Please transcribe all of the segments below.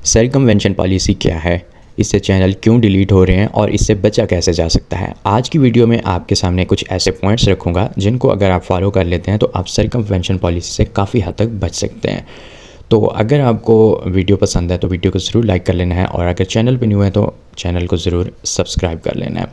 Circumvention policy क्या है, इससे चैनल क्यों डिलीट हो रहे हैं और इससे बचा कैसे जा सकता है। आज की वीडियो में आपके सामने कुछ ऐसे पॉइंट्स रखूँगा जिनको अगर आप फॉलो कर लेते हैं तो आप सरकमवेंशन पॉलिसी से काफ़ी हद तक बच सकते हैं। तो अगर आपको वीडियो पसंद है तो वीडियो को ज़रूर लाइक कर लेना है और अगर चैनल पे न्यू है तो चैनल को ज़रूर सब्सक्राइब कर लेना है।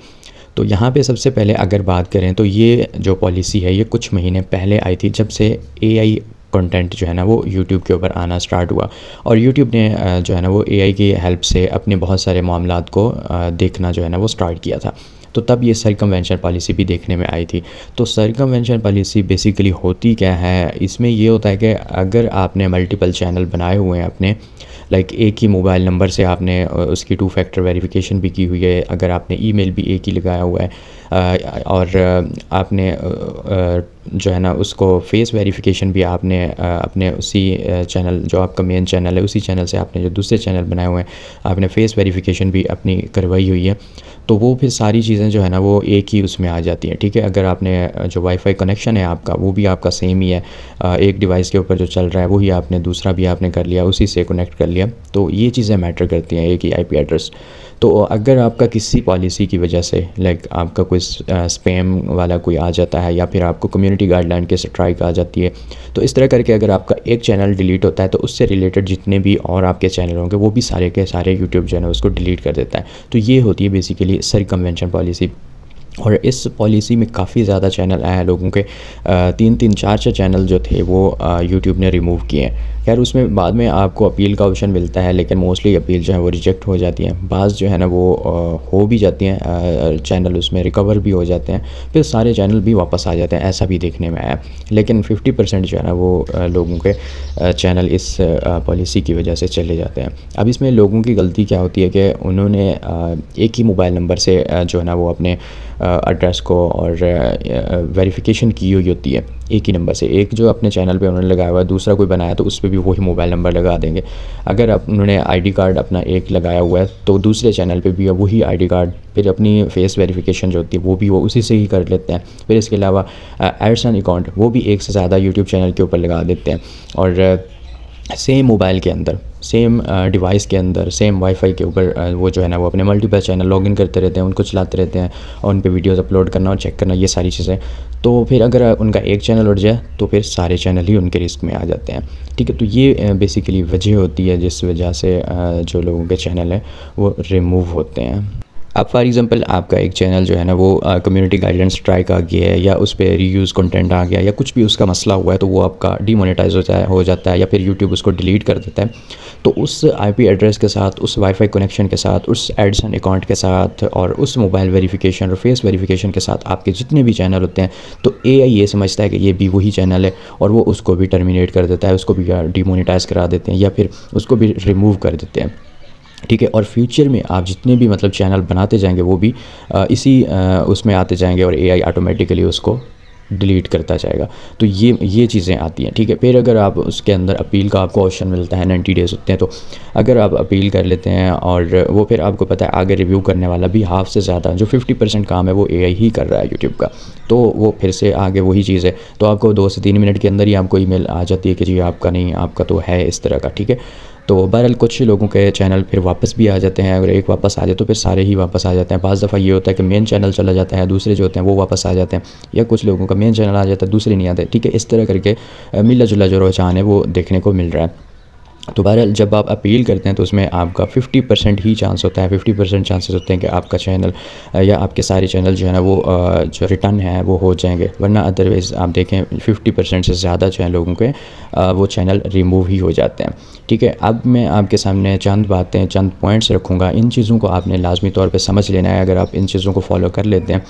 तो यहाँ पे सबसे पहले अगर बात करें तो ये जो पॉलिसी है ये कुछ महीने पहले आई थी, जब से एआई कंटेंट जो है ना वो यूट्यूब के ऊपर आना स्टार्ट हुआ और यूट्यूब ने जो है ना वो एआई की हेल्प से अपने बहुत सारे मामलात को देखना जो है ना वो स्टार्ट किया था। तो तब ये सरकमवेंशन पॉलिसी भी देखने में आई थी। तो सरकमवेंशन पॉलिसी बेसिकली होती क्या है, इसमें ये होता है कि अगर आपने मल्टीपल चैनल बनाए हुए हैं अपने, लाइक एक ही मोबाइल नंबर से आपने उसकी 2 फैक्टर वेरिफिकेशन भी की हुई है, अगर आपने ईमेल भी एक ही लगाया हुआ है और आपने जो है ना उसको फेस वेरिफिकेशन भी आपने अपने उसी चैनल जो आपका मेन चैनल है उसी चैनल से आपने जो दूसरे चैनल बनाए हुए हैं आपने फेस वेरिफिकेशन भी अपनी करवाई हुई है, तो वो फिर सारी चीज़ें जो है ना वो एक ही उसमें आ जाती हैं। ठीक है, अगर आपने जो वाईफाई कनेक्शन है आपका वो भी आपका सेम ही है, एक डिवाइस के ऊपर जो चल रहा है वही आपने दूसरा भी आपने कर लिया, उसी से कनेक्ट कर लिया, तो ये चीज़ें मैटर करती हैं, एक ही आईपी एड्रेस। तो अगर आपका किसी पॉलिसी की वजह से लाइक आपका कोई स्पैम वाला कोई आ जाता है या फिर आपको कम्युनिटी गाइडलाइन के स्ट्राइक आ जाती है, तो इस तरह करके अगर आपका एक चैनल डिलीट होता है तो उससे रिलेटेड जितने भी और आपके चैनल होंगे वो भी सारे के सारे यूट्यूब जो है ना उसको डिलीट कर देता है। तो ये होती है बेसिकली सरकमवेंशन पॉलिसी। और इस पॉलिसी में काफ़ी ज़्यादा चैनल आए हैं लोगों के, 3-3 4-4 चैनल जो थे वो यूट्यूब ने रिमूव किए हैं। खैर उसमें बाद में आपको अपील का ऑप्शन मिलता है, लेकिन मोस्टली अपील जो है वो रिजेक्ट हो जाती हैं। बाज़ जो है ना वो हो भी जाती हैं, चैनल उसमें रिकवर भी हो जाते हैं, फिर सारे चैनल भी वापस आ जाते हैं, ऐसा भी देखने में आया। लेकिन 50% जो है ना वो लोगों के चैनल इस पॉलिसी की वजह से चले जाते हैं। अब इसमें लोगों की गलती क्या होती है कि उन्होंने एक ही मोबाइल नंबर से जो है ना वो अपने एड्रेस को और वेरिफिकेशन की हुई होती है एक ही नंबर से। एक जो अपने चैनल पे उन्होंने लगाया हुआ है, दूसरा कोई बनाया तो उस पर भी वही मोबाइल नंबर लगा देंगे। अगर उन्होंने आईडी कार्ड अपना एक लगाया हुआ है तो दूसरे चैनल पे भी वही आईडी कार्ड, फिर अपनी फेस वेरिफिकेशन जो होती है वो भी वो उसी से ही कर लेते हैं। फिर इसके अलावा एड्स एंड अकाउंट वो भी एक से ज़्यादा यूट्यूब चैनल के ऊपर लगा देते हैं और सेम मोबाइल के अंदर, सेम डिवाइस के अंदर, सेम वाईफाई के ऊपर वो जो है ना वो अपने मल्टीपल चैनल लॉगिन करते रहते हैं, उनको चलाते रहते हैं और उन पे वीडियोस अपलोड करना और चेक करना, ये सारी चीज़ें। तो फिर अगर उनका एक चैनल उठ जाए तो फिर सारे चैनल ही उनके रिस्क में आ जाते हैं। ठीक है, तो ये बेसिकली वजह होती है जिस वजह से जो लोगों के चैनल हैं वो रिमूव होते हैं। अब फॉर एग्ज़ाम्पल आपका एक चैनल जो है ना वो कम्युनिटी गाइडलाइन स्ट्राइक आ गया है या उस पर रीयूज़ कंटेंट आ गया या कुछ भी उसका मसला हुआ है, तो वो आपका डीमोनेटाइज हो जाता है या फिर यूट्यूब उसको डिलीट कर देता है। तो उस आईपी एड्रेस के साथ, उस वाईफाई कनेक्शन के साथ, उस एड्स एंड अकाउंट के साथ और उस मोबाइल वेरिफिकेशन और फेस वेरिफिकेशन के साथ आपके जितने भी चैनल होते हैं, तो एआई ये समझता है कि ये भी वही चैनल है और वो उसको भी टर्मिनेट कर देता है, उसको भी डीमोनेटाइज करा देते हैं या फिर उसको भी रिमूव कर देते हैं। ठीक है, और फ्यूचर में आप जितने भी मतलब चैनल बनाते जाएंगे वो भी इसी उसमें आते जाएंगे और एआई ऑटोमेटिकली उसको डिलीट करता जाएगा। तो ये चीज़ें आती हैं। ठीक है, फिर अगर आप उसके अंदर अपील का आपको ऑप्शन मिलता है, 90 डेज़ होते हैं, तो अगर आप अपील कर लेते हैं और वो फिर आपको पता है आगे रिव्यू करने वाला भी हाफ से ज़्यादा जो 50% काम है वो एआई ही कर रहा है यूट्यूब का, तो वो फिर से आगे वही चीज़ है, तो आपको 2 से 3 मिनट के अंदर ही आपको ईमेल आ जाती है कि जी आपका नहीं, आपका तो है इस तरह का। ठीक है, तो बहरहाल कुछ लोगों के चैनल फिर वापस भी आ जाते हैं, अगर एक वापस आ जाए तो फिर सारे ही वापस आ जाते हैं। बाज़ दफ़ा ये होता है कि मेन चैनल चला जाता है, दूसरे जो होते हैं वो वापस आ जाते हैं, या कुछ लोगों का मेन चैनल आ जाता है दूसरे नहीं आते। ठीक है, इस तरह करके मिला जुला जो रुझान है वो देखने को मिल रहा है। तो बहरहाल जब आप अपील करते हैं तो उसमें आपका 50% ही चांस होता है, 50% चांसेस होते हैं कि आपका चैनल या आपके सारे चैनल जो है ना वो जो रिटर्न है वो हो जाएंगे, वरना अदरवाइज़ आप देखें 50% से ज़्यादा जो है लोगों के वो चैनल रिमूव ही हो जाते हैं। ठीक है, अब मैं आपके सामने चंद बातें, चंद पॉइंट्स रखूँगा, इन चीज़ों को आपने लाजमी तौर पर समझ लेना है। अगर आप इन चीज़ों को फॉलो कर लेते हैं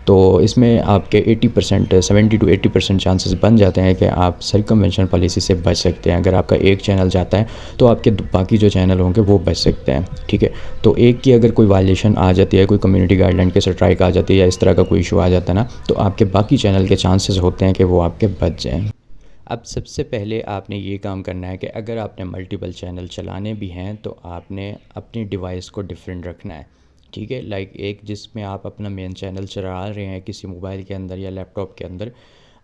तो इसमें आपके 80%, 70 to 80% चांसेस बन जाते हैं कि आप सरकमवेंशन पॉलिसी से बच सकते हैं। अगर आपका एक चैनल जाता है तो आपके बाकी जो चैनल होंगे वो बच सकते हैं। ठीक है, तो एक की अगर कोई वायलेशन आ जाती है, कोई कम्युनिटी गाइडलाइन के स्ट्राइक आ जाती है या इस तरह का कोई इशू आ जाता है ना, तो आपके बाकी चैनल के चांसेस होते हैं कि वो आपके बच जाएँ। अब सबसे पहले आपने ये काम करना है कि अगर आपने मल्टीपल चैनल चलाने भी हैं तो आपने अपनी डिवाइस को डिफरेंट रखना है। ठीक है, लाइक एक जिसमें आप अपना मेन चैनल चला रहे हैं किसी मोबाइल के अंदर या लैपटॉप के अंदर,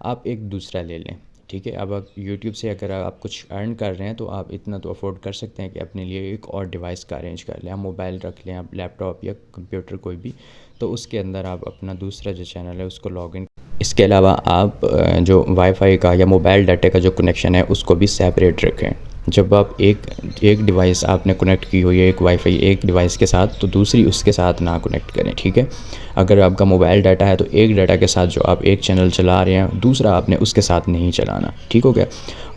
आप एक दूसरा ले लें। ठीक है। अब आप यूट्यूब से अगर आप कुछ अर्न कर रहे हैं तो आप इतना तो अफोर्ड कर सकते हैं कि अपने लिए एक और डिवाइस का अरेंज कर लें। आप मोबाइल रख लें, आप लैपटॉप या कंप्यूटर कोई भी, तो उसके अंदर आप अपना दूसरा जो चैनल है उसको लॉगिन। इसके अलावा आप जो वाईफाई का या मोबाइल डाटा का जो कनेक्शन है उसको भी सेपरेट रखें। जब आप एक डिवाइस आपने कनेक्ट की हुई है एक वाईफाई एक डिवाइस के साथ, तो दूसरी उसके साथ ना कनेक्ट करें, ठीक है। अगर आपका मोबाइल डाटा है तो एक डाटा के साथ जो आप एक चैनल चला रहे हैं दूसरा आपने उसके साथ नहीं चलाना, ठीक हो गया।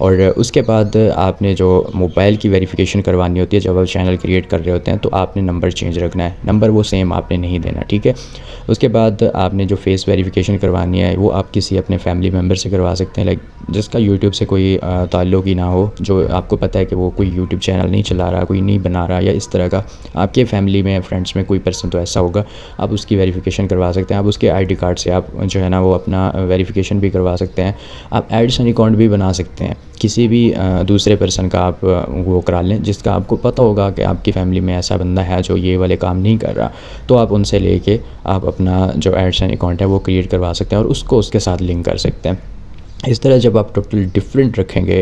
और उसके बाद आपने जो मोबाइल की वेरिफिकेशन करवानी होती है जब आप चैनल क्रिएट कर रहे होते हैं, तो आपने नंबर चेंज रखना है, नंबर वो सेम आपने नहीं देना, ठीक है। उसके बाद आपने जो फेस वेरिफिकेशन करवानी है वो आप किसी अपने फैमिली मेम्बर से करवा सकते हैं, लाइक जिसका यूट्यूब से कोई ताल्लुक़ ही ना हो, जो आपको पता है कि वो कोई यूट्यूब चैनल नहीं चला रहा, कोई नहीं बना रहा, या इस तरह का आपके फैमिली में फ्रेंड्स में कोई पर्सन तो ऐसा होगा, आप उसकी वेरिफिकेशन करवा सकते हैं। आप उसके आईडी कार्ड से आप जो है ना वो अपना वेरिफिकेशन भी करवा सकते हैं। आप एडसन अकाउंट भी बना सकते हैं, किसी भी दूसरे पर्सन का आप वो करा लें जिसका आपको पता होगा कि आपकी फ़ैमिली में ऐसा बंदा है जो ये वाले काम नहीं कर रहा, तो आप उनसे लेके आप अपना जो एडसन अकाउंट है वो क्रिएट करवा सकते हैं और उसको उसके साथ लिंक कर सकते हैं। इस तरह जब आप टोटल डिफरेंट रखेंगे,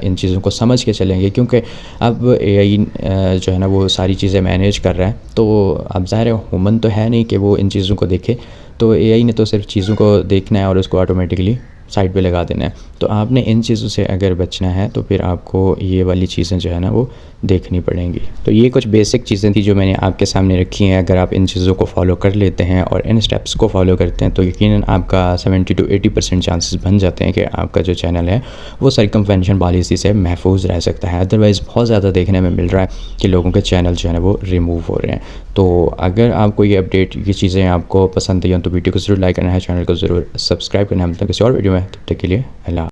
इन चीज़ों को समझ के चलेंगे, क्योंकि अब एआई जो है ना वो सारी चीज़ें मैनेज कर रहा है, तो अब ज़ाहिर है ह्यूमन तो है नहीं कि वो इन चीज़ों को देखे, तो एआई ने तो सिर्फ चीज़ों को देखना है और उसको ऑटोमेटिकली साइड पे लगा देना है। तो आपने इन चीज़ों से अगर बचना है तो फिर आपको ये वाली चीज़ें जो है ना वो देखनी पड़ेंगी। तो ये कुछ बेसिक चीज़ें थी जो मैंने आपके सामने रखी हैं। अगर आप इन चीज़ों को फॉलो कर लेते हैं और इन स्टेप्स को फॉलो करते हैं तो यकीनन आपका 70 to 80% चांसेस बन जाते हैं कि आपका जो चैनल है वो सर्कमवेंशन पॉलिसी से महफूज रह सकता है। अदरवाइज़ बहुत ज़्यादा देखने में मिल रहा है कि लोगों के चैनल जो है ना वो रिमूव हो रहे हैं। तो अगर आपको ये अपडेट, ये चीज़ें आपको पसंद आई तो वीडियो को ज़रूर लाइक करना है, चैनल को ज़रूर सब्सक्राइब करना है। मतलब किसी और वीडियो में, तब तक के लिए अल्लाह।